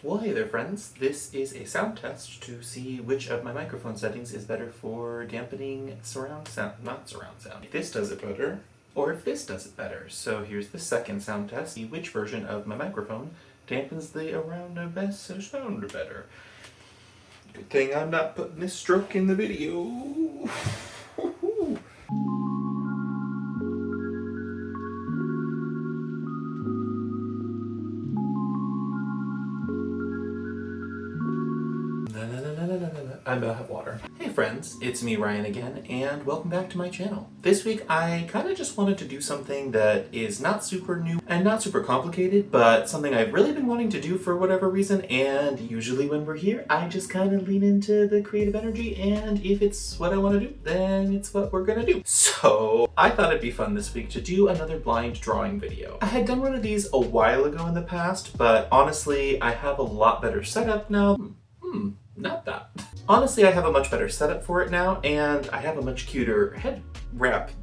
Well, hey there friends, this is a sound test to see which of my microphone settings is better for dampening surround sound, not surround sound. If this does it better, or if this does it better. So here's the second sound test, see which version of my microphone dampens the around the best sound better. Good thing I'm not putting this stroke in the video. I'm gonna have water. Hey friends, it's me Ryan again, and welcome back to my channel. This week I kinda just wanted to do something that is not super new and not super complicated, but something I've really been wanting to do for whatever reason, and usually when we're here, I just kinda lean into the creative energy, and if it's what I wanna do, then it's what we're gonna do. So I thought it'd be fun this week to do another blind drawing video. I had done one of these a while ago in the past, but honestly, I have a lot better setup now. Not that. Honestly, I have a much better setup for it now, and I have a much cuter headband.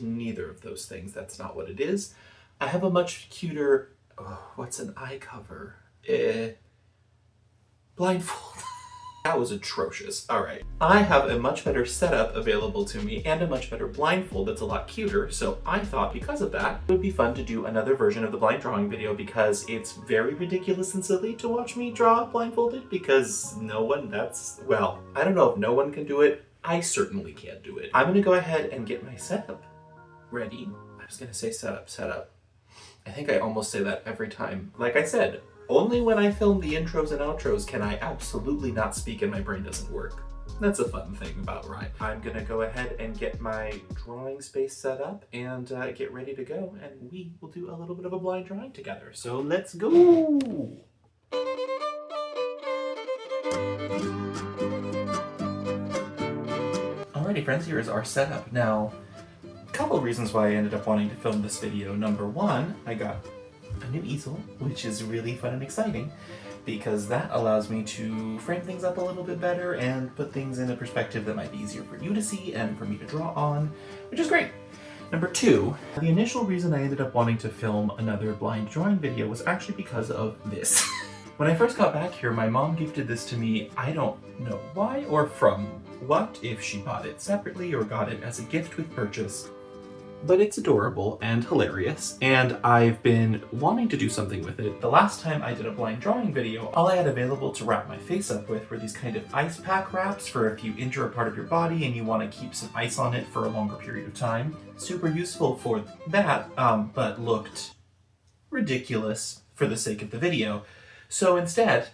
Neither of those things, that's not what it is. I have a much cuter, what's an eye cover? Blindfold. That was atrocious. All right. I have a much better setup available to me and a much better blindfold that's a lot cuter, so I thought because of that, it would be fun to do another version of the blind drawing video because it's very ridiculous and silly to watch me draw blindfolded because I don't know if no one can do it. I certainly can't do it. I'm gonna go ahead and get my setup ready. I was gonna say setup. I think I almost say that every time. Like I said, only when I film the intros and outros can I absolutely not speak and my brain doesn't work. That's a fun thing about Ryan. I'm gonna go ahead and get my drawing space set up and get ready to go, and we will do a little bit of a blind drawing together. So let's go! Alrighty friends, here is our setup. Now, a couple reasons why I ended up wanting to film this video. Number one, I got a new easel, which is really fun and exciting because that allows me to frame things up a little bit better and put things in a perspective that might be easier for you to see and for me to draw on, which is great. Number two, the initial reason I ended up wanting to film another blind drawing video was actually because of this. When I first got back here, my mom gifted this to me. I don't know why or from what, if she bought it separately or got it as a gift with purchase. But it's adorable and hilarious, and I've been wanting to do something with it. The last time I did a blind drawing video, all I had available to wrap my face up with were these kind of ice pack wraps for if you injure a part of your body and you want to keep some ice on it for a longer period of time. Super useful for that, but looked ridiculous for the sake of the video. So instead,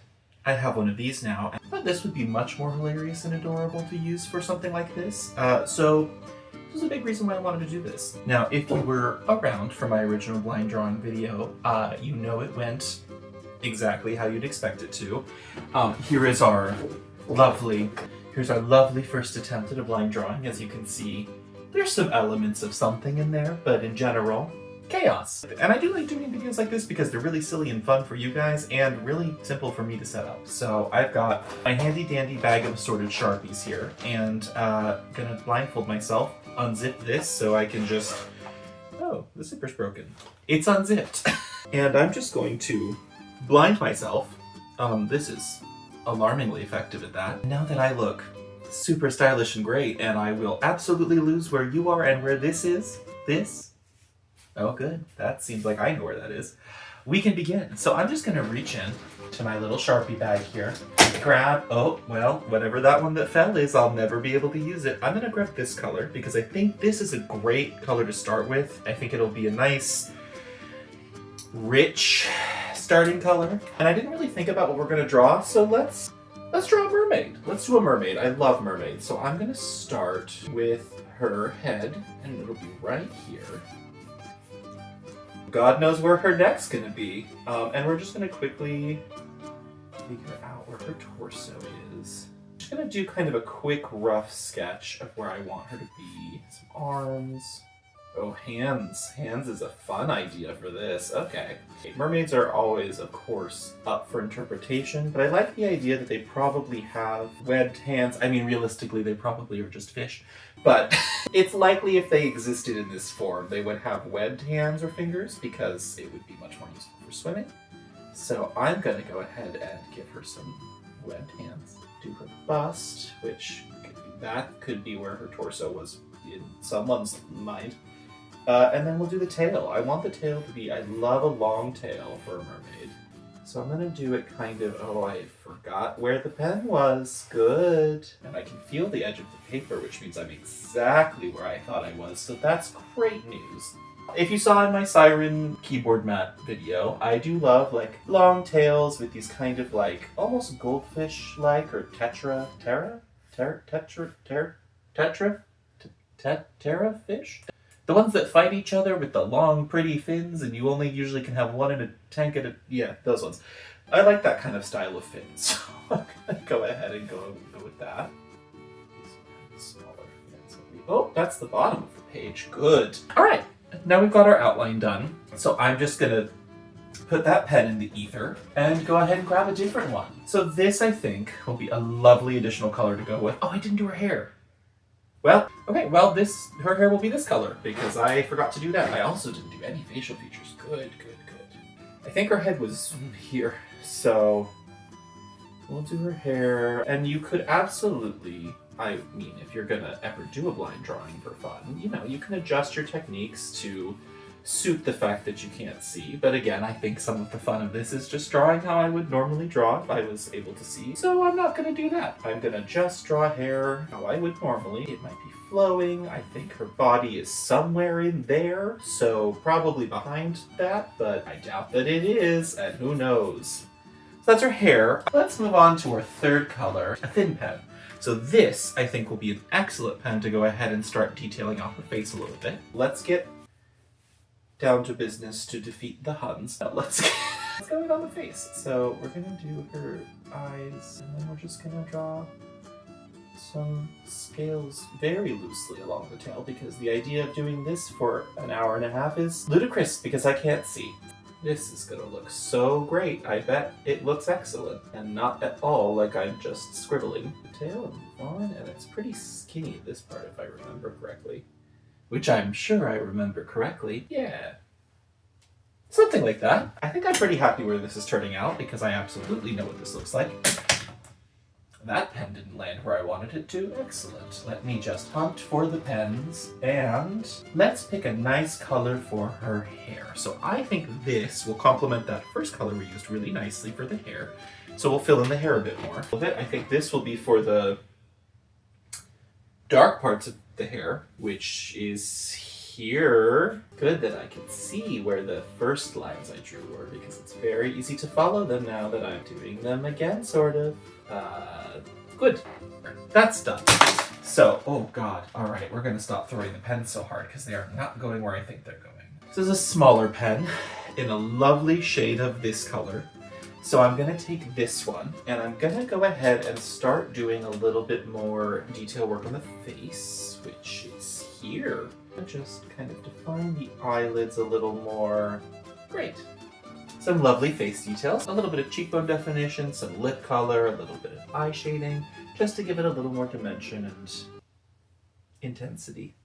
I have one of these now. I thought this would be much more hilarious and adorable to use for something like this. So this is a big reason why I wanted to do this. Now, if you were around for my original blind drawing video, you know it went exactly how you'd expect it to. Here's our lovely first attempt at a blind drawing. As you can see, there's some elements of something in there, but in general, chaos. And I do like doing videos like this because they're really silly and fun for you guys and really simple for me to set up. So I've got my handy dandy bag of assorted Sharpies here and gonna blindfold myself, unzip this so I can just, oh, the zipper's broken. It's unzipped. And I'm just going to blind myself. This is alarmingly effective at that. Now that I look super stylish and great, and I will absolutely lose where you are and where this is, oh good, that seems like I know where that is. We can begin. So I'm just gonna reach in to my little Sharpie bag here, grab, oh, well, whatever that one that fell is, I'll never be able to use it. I'm gonna grab this color because I think this is a great color to start with. I think it'll be a nice, rich starting color. And I didn't really think about what we're gonna draw, so let's draw a mermaid. Let's do a mermaid. I love mermaids. So I'm gonna start with her head, and it'll be right here. God knows where her neck's gonna be. And we're just gonna quickly figure out where her torso is. I'm just gonna do kind of a quick rough sketch of where I want her to be. Some arms. Oh, hands. Hands is a fun idea for this. Okay. Mermaids are always, of course, up for interpretation, but I like the idea that they probably have webbed hands. I mean, realistically, they probably are just fish, but it's likely if they existed in this form, they would have webbed hands or fingers because it would be much more useful for swimming. So I'm gonna go ahead and give her some webbed hands. Do her bust, which that could be where her torso was in someone's mind. And then we'll do the tail. I want the tail to be, I love a long tail for a mermaid. So I'm gonna do it kind of, oh, I forgot where the pen was. Good. And I can feel the edge of the paper, which means I'm exactly where I thought I was. So that's great news. If you saw in my Siren keyboard mat video, I do love like long tails with these kind of like almost goldfish-like or tetra fish? The ones that fight each other with the long, pretty fins, and you only usually can have one in a tank at a... Yeah, those ones. I like that kind of style of fin, so I'm gonna go ahead and go with that. Smaller. Oh, that's the bottom of the page. Good. All right, now we've got our outline done. So I'm just gonna put that pen in the ether and go ahead and grab a different one. So this, I think, will be a lovely additional color to go with. Oh, I didn't do her hair. Well, okay, well, her hair will be this color because I forgot to do that. I also didn't do any facial features. Good. I think her head was here, so we'll do her hair. And you could absolutely, I mean, if you're gonna ever do a blind drawing for fun, you know, you can adjust your techniques to suit the fact that you can't see. But again, I think some of the fun of this is just drawing how I would normally draw if I was able to see. So I'm not gonna do that. I'm gonna just draw hair how I would normally. It might be flowing. I think her body is somewhere in there, so probably behind that, but I doubt that it is, and who knows. So that's her hair. Let's move on to our third color, a thin pen. So this, I think, will be an excellent pen to go ahead and start detailing out her face a little bit. Let's get down to business to defeat the Huns. Now let's go in on the face. So we're gonna do her eyes, and then we're just gonna draw some scales very loosely along the tail, because the idea of doing this for an hour and a half is ludicrous because I can't see. This is gonna look so great. I bet it looks excellent and not at all like I'm just scribbling. The tail and move on, and it's pretty skinny, this part, if I remember correctly. Which I'm sure I remember correctly. Yeah. Something like that. I think I'm pretty happy where this is turning out because I absolutely know what this looks like. That pen didn't land where I wanted it to. Excellent. Let me just hunt for the pens and let's pick a nice color for her hair. So I think this will complement that first color we used really nicely for the hair. So we'll fill in the hair a bit more. I think this will be for the dark parts of the hair, which is here. Good that I can see where the first lines I drew were, because it's very easy to follow them now that I'm doing them again, sort of. Good. That's done. So, oh god. All right, we're gonna stop throwing the pens so hard because they are not going where I think they're going. This is a smaller pen in a lovely shade of this color. So I'm gonna take this one and I'm gonna go ahead and start doing a little bit more detail work on the face, which is here. Just kind of define the eyelids a little more. Great. Some lovely face details, a little bit of cheekbone definition, some lip color, a little bit of eye shading, just to give it a little more dimension and intensity,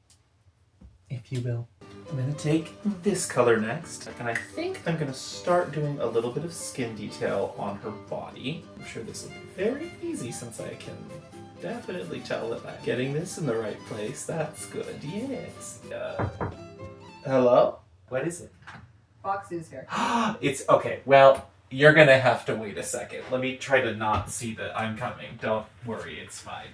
if you will. I'm going to take this color next, and I think I'm going to start doing a little bit of skin detail on her body. I'm sure this will be very easy since I can definitely tell that I'm getting this in the right place. That's good, yes. Hello? What is it? Foxy's here. It's okay. Well, you're gonna have to wait a second. Let me try to not see that I'm coming. Don't worry, it's fine.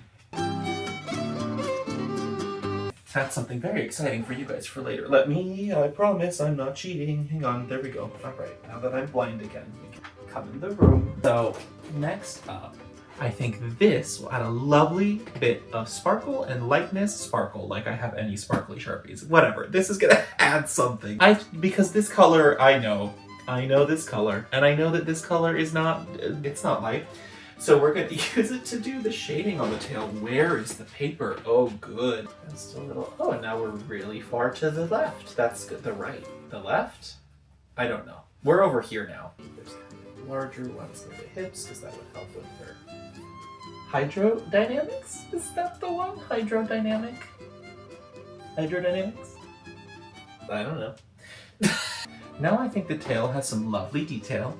That's something very exciting for you guys for later. I promise I'm not cheating. Hang on, there we go. Alright, now that I'm blind again, we can come in the room. So, next up, I think this will add a lovely bit of sparkle and lightness. Sparkle, like I have any sparkly Sharpies. Whatever, this is gonna add something. Because this color, I know this color, and I know that this color is not, it's not light. So we're gonna use it to do the shading on the tail. Where is the paper? Oh, good. Just a little, oh, and now we're really far to the left. That's good, the right. The left? I don't know. We're over here now. There's kind of larger ones near the hips, because that would help with her hydrodynamics? Is that the one? Hydrodynamics? I don't know. Now I think the tail has some lovely detail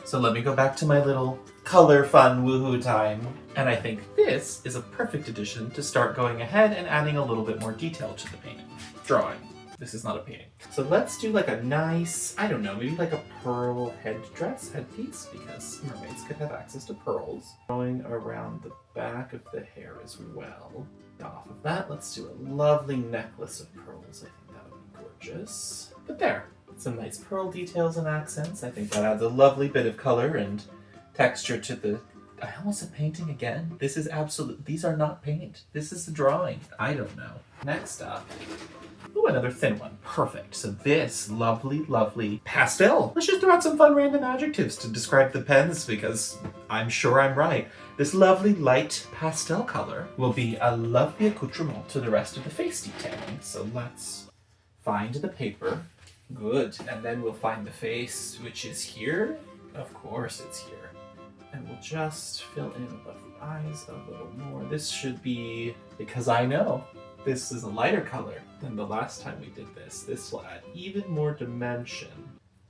So let me go back to my little color fun woohoo time. And I think this is a perfect addition to start going ahead and adding a little bit more detail to the painting. Drawing. This is not a painting. So let's do like a nice, I don't know, maybe like a pearl headpiece, because mermaids could have access to pearls. Going around the back of the hair as well. Off of that, let's do a lovely necklace of pearls. I think that would be gorgeous. But there, some nice pearl details and accents. I think that adds a lovely bit of color and texture to the... I almost said painting again. This is absolute. These are not paint. This is a drawing. I don't know. Next up. Ooh, another thin one. Perfect. So this lovely pastel. Let's just throw out some fun random adjectives to describe the pens because I'm sure I'm right. This lovely light pastel color will be a lovely accoutrement to the rest of the face detailing. So let's find the paper. Good. And then we'll find the face, which is here. Of course it's here. And we'll just fill in above the eyes a little more. This should be, because I know this is a lighter color than the last time we did this. This will add even more dimension.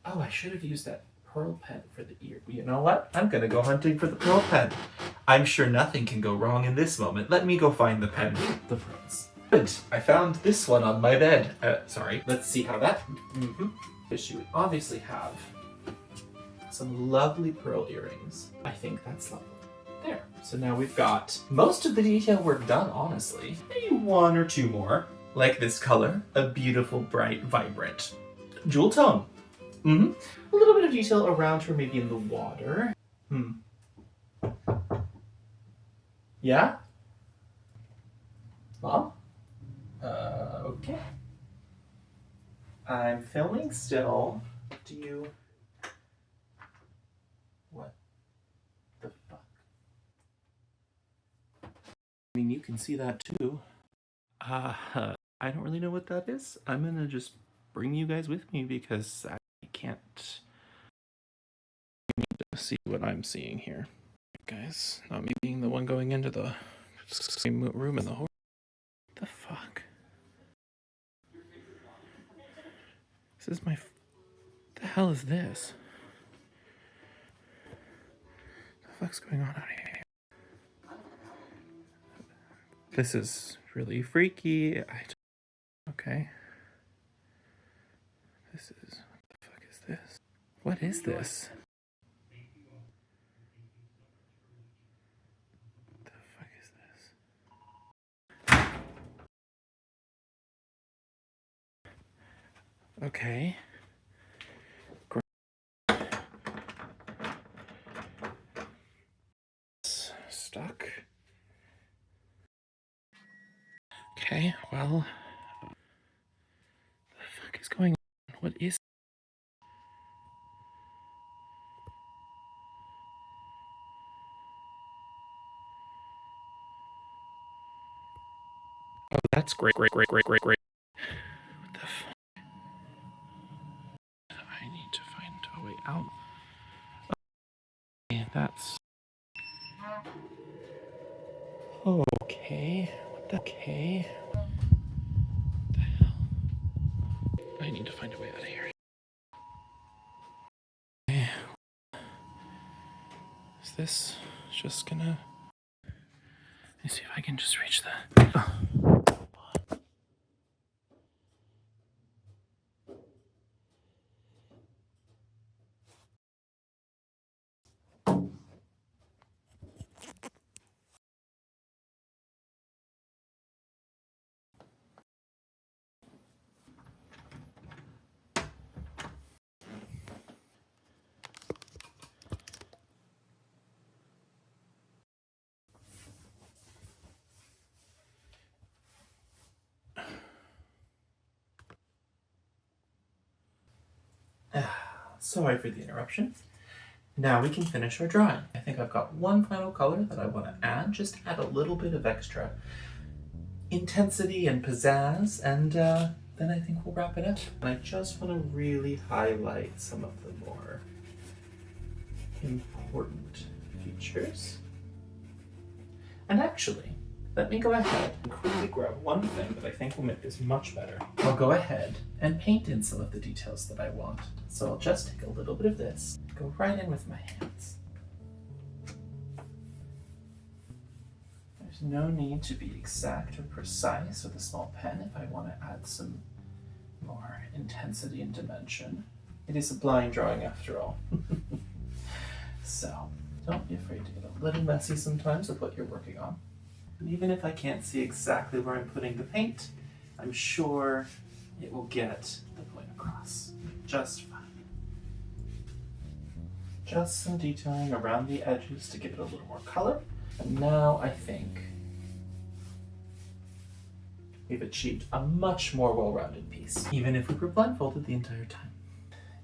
Oh, I should have used that pearl pen for the ear. You know what? I'm gonna go hunting for the pearl pen. I'm sure nothing can go wrong in this moment. Let me go find the pen with the pearls. Good. I found this one on my bed. Sorry. Let's see how that... Because you would obviously have some lovely pearl earrings. I think that's lovely. There. So now we've got most of the detail work done, honestly. Maybe one or two more. Like this color. A beautiful, bright, vibrant jewel tone. A little bit of detail around her, maybe in the water. Yeah? Mom? Okay. I'm filming still. Do you... What the fuck? I mean, you can see that too. I don't really know what that is. I'm gonna just bring you guys with me because I can't see what I'm seeing here. Guys, not me being the one going into the same room in the horror. What the fuck? This is my... What the hell is this? What the fuck's going on out here? This is really freaky. Okay. This is... What the fuck is this? What is this? What the fuck is this? Okay. Stuck. Okay, well, what the fuck is going on? What is... Oh, that's great. What the fuck? I need to find a way out. Okay, that's... Okay. What the... Okay. What the hell? I need to find a way out of here. Okay. Is this just gonna... Let me see if I can just reach the... Sorry for the interruption. Now we can finish our drawing. I think I've got one final color that I want to add, just add a little bit of extra intensity and pizzazz, and then I think we'll wrap it up. And I just want to really highlight some of the more important features. And actually, let me go ahead and quickly grab one thing that I think will make this much better. I'll go ahead and paint in some of the details that I want. So I'll just take a little bit of this go right in with my hands. There's no need to be exact or precise with a small pen if I want to add some more intensity and dimension. It is a blind drawing after all. So, don't be afraid to get a little messy sometimes with what you're working on. And even if I can't see exactly where I'm putting the paint, I'm sure it will get the point across just fine. Just some detailing around the edges to give it a little more color. And now I think we've achieved a much more well-rounded piece, even if we were blindfolded the entire time.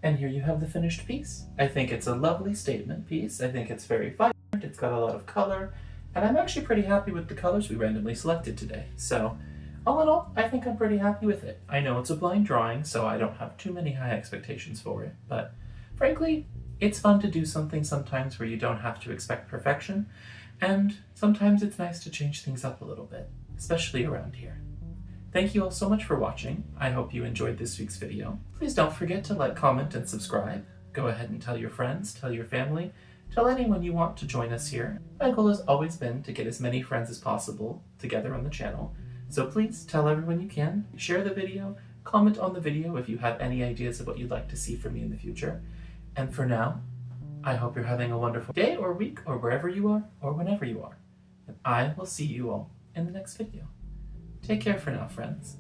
And here you have the finished piece. I think it's a lovely statement piece. I think it's very vibrant, it's got a lot of color, and I'm actually pretty happy with the colors we randomly selected today. So, all in all, I think I'm pretty happy with it. I know it's a blind drawing, so I don't have too many high expectations for it, but frankly, it's fun to do something sometimes where you don't have to expect perfection, and sometimes it's nice to change things up a little bit, especially around here. Thank you all so much for watching. I hope you enjoyed this week's video. Please don't forget to like, comment, and subscribe. Go ahead and tell your friends, tell your family, tell anyone you want to join us here. My goal has always been to get as many friends as possible together on the channel, so please tell everyone you can, share the video, comment on the video if you have any ideas of what you'd like to see from me in the future. And for now, I hope you're having a wonderful day or week or wherever you are or whenever you are. And I will see you all in the next video. Take care for now, friends.